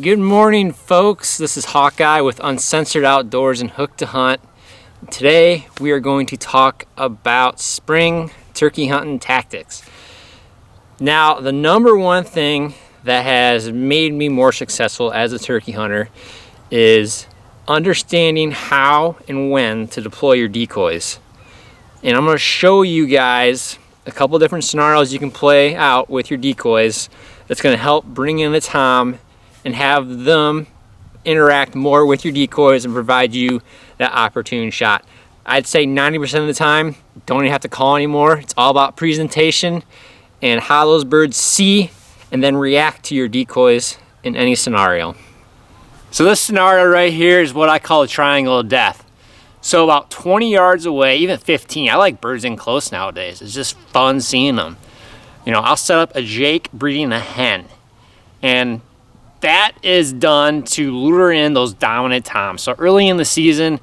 Good morning, folks. This is Hawkeye with Uncensored Outdoors and Hooked to Hunt. Today we are going to talk about spring turkey hunting tactics. Now, the number one thing that has made me more successful as a turkey hunter is understanding how and when to deploy your decoys. And I'm going to show you guys a couple different scenarios you can play out with your decoys that's going to help bring in the tom and have them interact more with your decoys and provide you that opportune shot. I'd say 90% of the time, don't even have to call anymore. It's all about presentation and how those birds see and then react to your decoys in any scenario. So this scenario right here is what I call a triangle of death. So about 20 yards away, even 15, I like birds in close nowadays. It's just fun seeing them. You know, I'll set up a Jake breeding a hen, and that is done to lure in those dominant toms. So early in the season,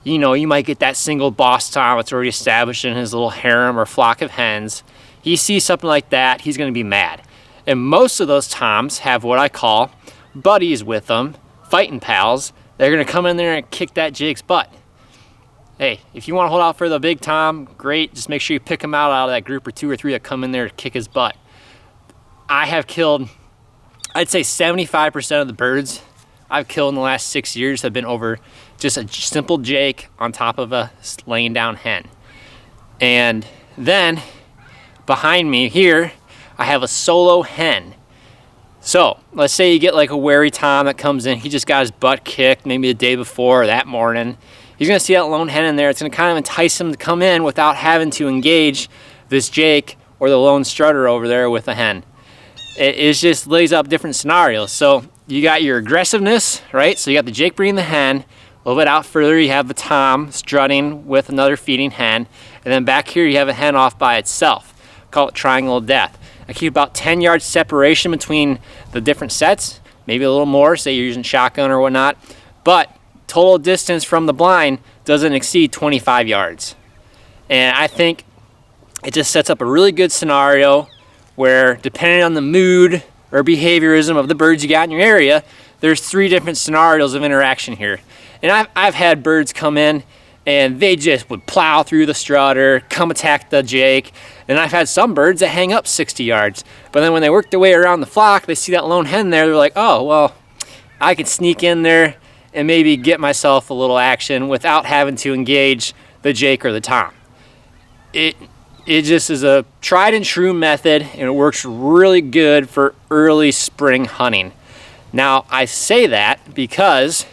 you know, you might get that single boss tom that's already established in his little harem or flock of hens. He sees something like that, he's going to be mad. And most of those toms have what I call buddies with them, fighting pals. They're going to come in there and kick that Jake's butt. Hey, if you want to hold out for the big tom, great. Just make sure you pick him out of that group or two or three that come in there to kick his butt. I have killed, I'd say 75% of the birds I've killed in the last 6 years have been over just a simple Jake on top of a laying down hen. And then behind me here, I have a solo hen. So let's say you get like a wary tom that comes in, he just got his butt kicked maybe the day before or that morning. He's gonna see that lone hen in there. It's gonna kind of entice him to come in without having to engage this Jake or the lone strutter over there with a hen. It just lays up different scenarios. So you got your aggressiveness, right? So you got the Jake breeding the hen. A little bit out further, you have the tom strutting with another feeding hen. And then back here, you have a hen off by itself. Call it triangle of death. I keep about 10 yards separation between the different sets, maybe a little more, say you're using shotgun or whatnot. But total distance from the blind doesn't exceed 25 yards. And I think it just sets up a really good scenario where, depending on the mood or behaviorism of the birds you got in your area, there's 3 different scenarios of interaction here. And I've had birds come in and they just would plow through the strutter, come attack the Jake. And I've had some birds that hang up 60 yards. But then when they work their way around the flock, they see that lone hen there, they're like, oh, well, I could sneak in there and maybe get myself a little action without having to engage the Jake or the tom. It just is a tried and true method, and it works really good for early spring hunting. Now, I say that because,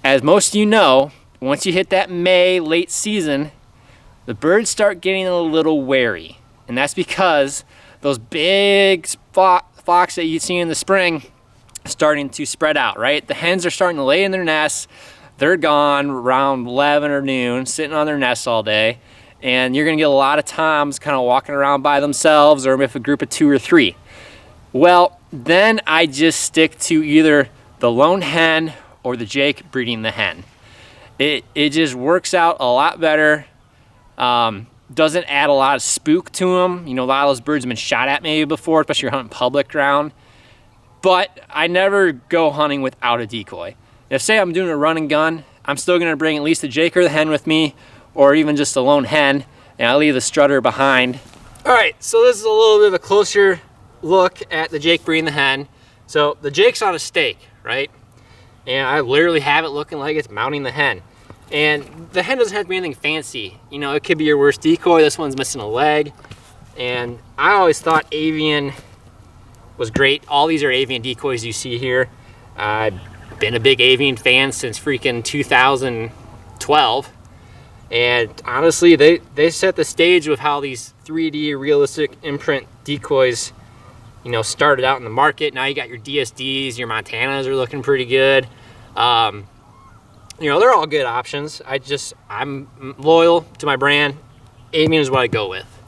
as most of you know, once you hit that May late season, the birds start getting a little wary. And that's because those big flocks that you see in the spring are starting to spread out, right? The hens are starting to lay in their nests. They're gone around 11 or noon, sitting on their nests all day. And you're gonna get a lot of toms kind of walking around by themselves or with a group of 2 or 3. Well, then I just stick to either the lone hen or the Jake breeding the hen. It just works out a lot better. Doesn't add a lot of spook to them. You know, a lot of those birds have been shot at maybe before, especially if you're hunting public ground. But I never go hunting without a decoy. If, say, I'm doing a run and gun, I'm still gonna bring at least a Jake or the hen with me, or even just a lone hen, and I'll leave the strutter behind. All right, so this is a little bit of a closer look at the Jake breeding the hen. So the Jake's on a stake, right? And I literally have it looking like it's mounting the hen. And the hen doesn't have to be anything fancy. You know, it could be your worst decoy. This one's missing a leg. And I always thought avian was great. All these are avian decoys you see here. I've been a big avian fan since freaking 2012. And honestly, they set the stage with how these 3D realistic imprint decoys, you know, started out in the market. Now you got your DSDs, your Montanas are looking pretty good. You know, they're all good options. I'm loyal to my brand. Avian is what I go with.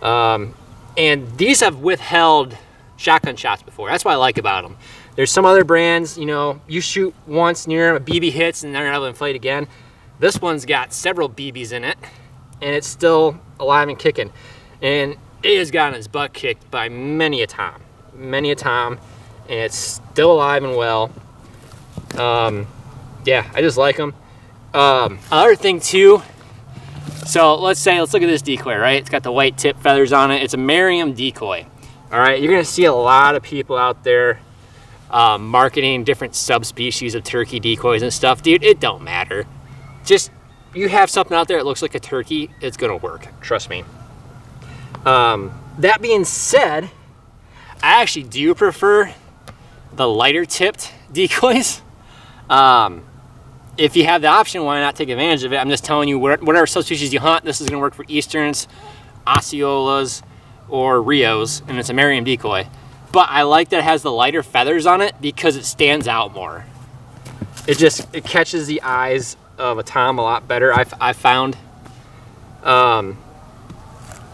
And these have withheld shotgun shots before. That's what I like about them. There's some other brands, you know, you shoot once near them, a BB hits, and they're able to inflate again. This one's got several BBs in it, and it's still alive and kicking. And it has gotten its butt kicked by many a time. and it's still alive and well. Yeah, I just like them. Another thing too, so let's look at this decoy, right? It's got the white tip feathers on it. It's a Merriam decoy. All right, you're gonna see a lot of people out there marketing different subspecies of turkey decoys and stuff. Dude, it don't matter. Just, you have something out there that looks like a turkey, it's gonna work, trust me. That being said, I actually do prefer the lighter tipped decoys. If you have the option, why not take advantage of it? I'm just telling you, whatever subspecies you hunt, this is gonna work for Easterns, Osceolas, or Rios, and it's a Merriam decoy. But I like that it has the lighter feathers on it because it stands out more. It catches the eyes of a tom a lot better, I've found. You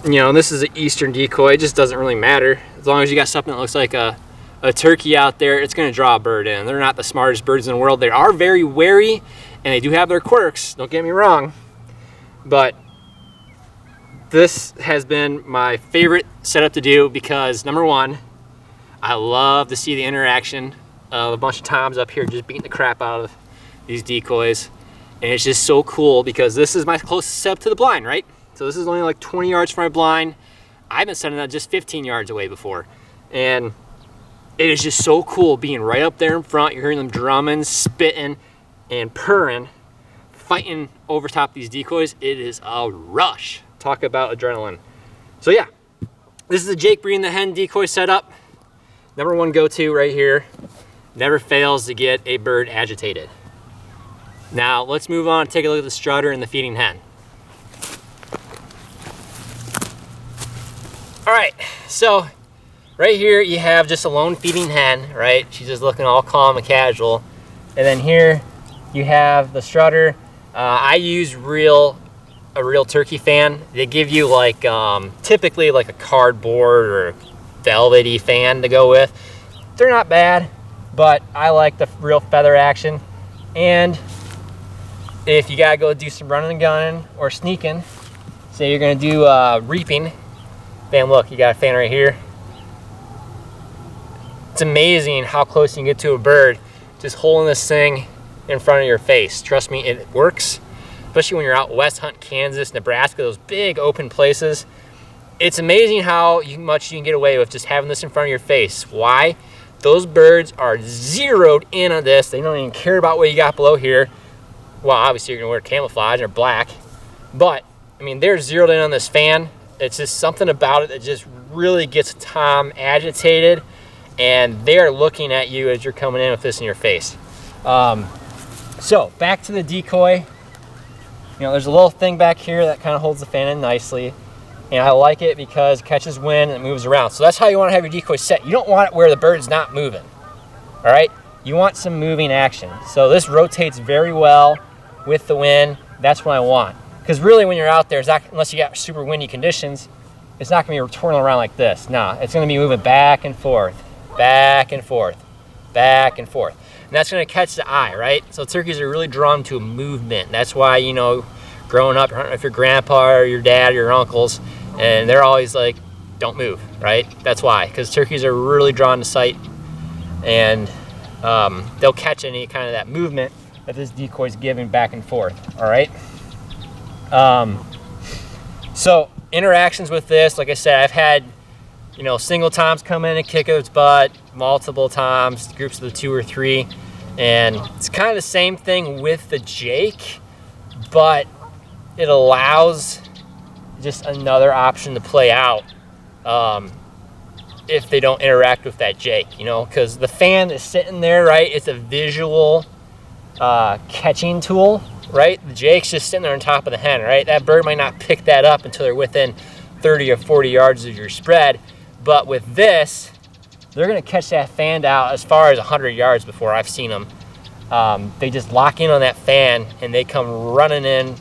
know, this is an Eastern decoy. It just doesn't really matter. As long as you got something that looks like a turkey out there, it's gonna draw a bird in. They're not the smartest birds in the world. They are very wary, and they do have their quirks, don't get me wrong. But this has been my favorite setup to do because, number one, I love to see the interaction of a bunch of toms up here just beating the crap out of these decoys. And it's just so cool because this is my closest setup to the blind, right? So this is only like 20 yards from my blind. I've been setting that just 15 yards away before. And it is just so cool being right up there in front. You're hearing them drumming, spitting, and purring, fighting over top these decoys. It is a rush. Talk about adrenaline. So yeah, this is a Jake Breen the Hen decoy setup. Number one go-to right here. Never fails to get a bird agitated. Now let's move on and take a look at the Strutter and the feeding hen. All right, so right here you have just a lone feeding hen, right? She's just looking all calm and casual. And then here you have the Strutter. I use a real turkey fan. They give you like typically like a cardboard or velvety fan to go with. They're not bad, but I like the real feather action. And if you gotta go do some running and gunning or sneaking, say you're gonna do reaping, bam, look, you got a fan right here. It's amazing how close you can get to a bird just holding this thing in front of your face. Trust me, it works, especially when you're out west hunting Kansas, Nebraska, those big open places. It's amazing how much you can get away with just having this in front of your face. Why? Those birds are zeroed in on this. They don't even care about what you got below here. Well, obviously you're gonna wear camouflage or black, but I mean, they're zeroed in on this fan. It's just something about it that just really gets a tom agitated, and they're looking at you as you're coming in with this in your face. So back to the decoy. You know, there's a little thing back here that kind of holds the fan in nicely. And I like it because it catches wind and it moves around. So that's how you want to have your decoy set. You don't want it where the bird's not moving, all right? You want some moving action. So this rotates very well with the wind. That's what I want. Because really when you're out there, unless you got super windy conditions, it's not gonna be twirling around like this. No, it's gonna be moving back and forth, back and forth, back and forth. And that's gonna catch the eye, right? So turkeys are really drawn to a movement. That's why, you know, growing up, if your grandpa or your dad or your uncles, and they're always like, don't move, right? That's why, because turkeys are really drawn to sight, and they'll catch any kind of that movement that this decoy's giving back and forth, all right? So interactions with this, like I said, I've had, you know, single toms come in and kick its butt, multiple toms, groups of the 2 or 3, and it's kind of the same thing with the Jake, but it allows just another option to play out if they don't interact with that Jake, you know, because the fan is sitting there, right? It's a visual catching tool, right? The Jake's just sitting there on top of the hen, right? That bird might not pick that up until they're within 30 or 40 yards of your spread, but with this, they're gonna catch that fan out as far as 100 yards before I've seen them. They just lock in on that fan and they come running in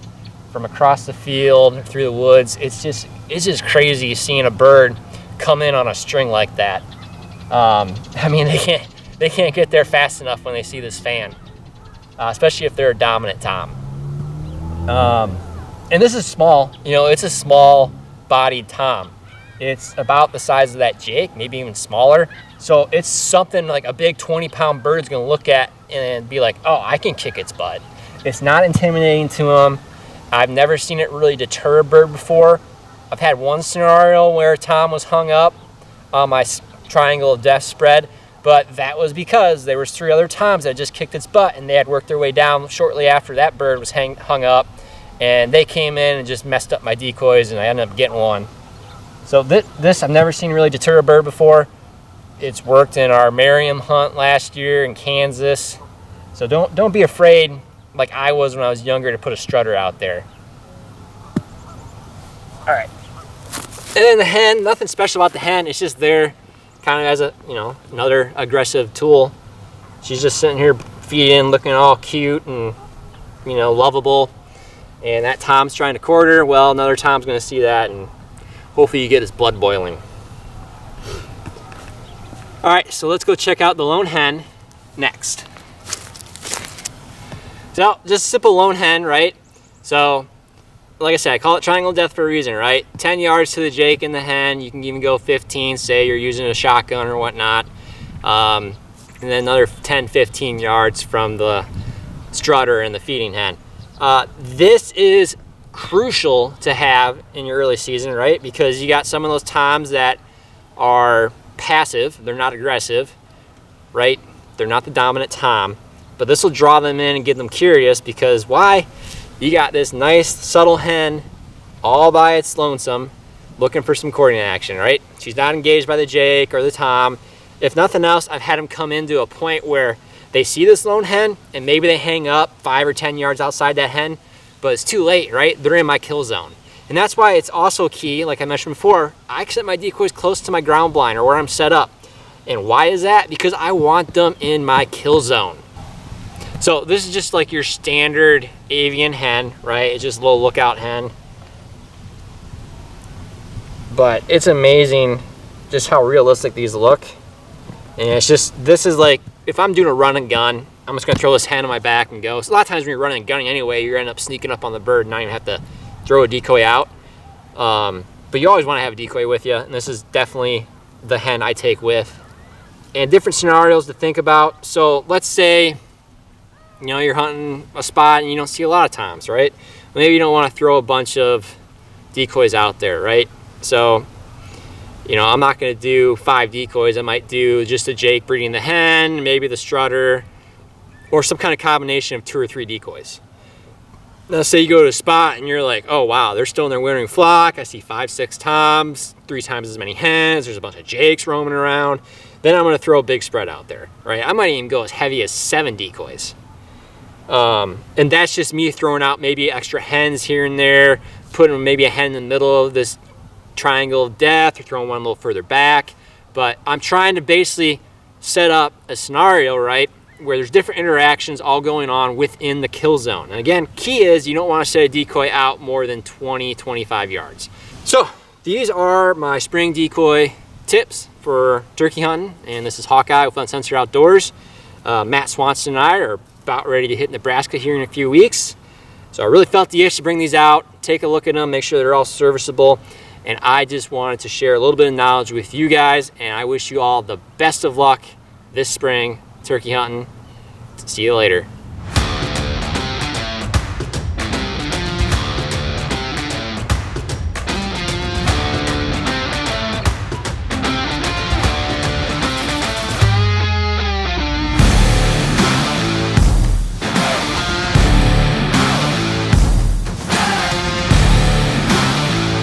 from across the field, through the woods. It's just crazy seeing a bird come in on a string like that. I mean, they can't get there fast enough when they see this fan, especially if they're a dominant tom. And this is small, you know, it's a small bodied tom. It's about the size of that Jake, maybe even smaller. So it's something like a big 20-pound bird is gonna look at and be like, oh, I can kick its butt. It's not intimidating to them. I've never seen it really deter a bird before. I've had one scenario where Tom was hung up on my triangle of death spread, but that was because there was 3 other Toms that just kicked its butt, and they had worked their way down shortly after that bird was hung up, and they came in and just messed up my decoys, and I ended up getting one. So this I've never seen really deter a bird before. It's worked in our Merriam hunt last year in Kansas. So don't be afraid, like I was when I was younger, to put a strutter out there. All right. And then the hen, nothing special about the hen. It's just there kind of as a, another aggressive tool. She's just sitting here feeding, looking all cute and, lovable. And that Tom's trying to court her. Well, another Tom's going to see that, and hopefully you get his blood boiling. All right, so let's go check out the lone hen next. So just a simple lone hen, right? So like I said, I call it triangle death for a reason, right? 10 yards to the Jake and the hen. You can even go 15, say you're using a shotgun or whatnot. And then another 10, 15 yards from the strutter and the feeding hen. This is crucial to have in your early season, right? Because you got some of those Toms that are passive, they're not aggressive, right? They're not the dominant Tom, but this will draw them in and get them curious, because why? You got this nice subtle hen all by its lonesome looking for some courting action, right? She's not engaged by the Jake or the Tom. If nothing else, I've had them come into a point where they see this lone hen and maybe they hang up 5 or 10 yards outside that hen, but it's too late, right? They're in my kill zone. And that's why it's also key, like I mentioned before, I set my decoys close to my ground blind or where I'm set up. And why is that? Because I want them in my kill zone. So this is just like your standard avian hen, right? It's just a little lookout hen. But it's amazing just how realistic these look. And it's just, this is like, if I'm doing a run and gun, I'm just gonna throw this hen on my back and go. So a lot of times when you're running and gunning anyway, you end up sneaking up on the bird and not even have to throw a decoy out. But you always wanna have a decoy with you, and this is definitely the hen I take with. And different scenarios to think about. So let's say, you're hunting a spot and you don't see a lot of Toms, right? Maybe you don't want to throw a bunch of decoys out there, right? So, I'm not going to do 5 decoys. I might do just a Jake breeding the hen, maybe the strutter, or some kind of combination of 2 or 3 decoys. Now, say you go to a spot and you're like, oh, wow, they're still in their wintering flock. I see 5, 6 Toms, 3 times as many hens. There's a bunch of Jakes roaming around. Then I'm going to throw a big spread out there, right? I might even go as heavy as 7 decoys. And that's just me throwing out maybe extra hens here and there, putting maybe a hen in the middle of this triangle of death, or throwing one a little further back. But I'm trying to basically set up a scenario, right, where there's different interactions all going on within the kill zone. And again, key is you don't want to set a decoy out more than 20, 25 yards. So these are my spring decoy tips for turkey hunting. And this is Hawkeye with Uncensored Outdoors. Matt Swanson and I are about ready to hit Nebraska here in a few weeks. So I really felt the itch to bring these out, take a look at them, make sure they're all serviceable. And I just wanted to share a little bit of knowledge with you guys, and I wish you all the best of luck this spring turkey hunting. See you later.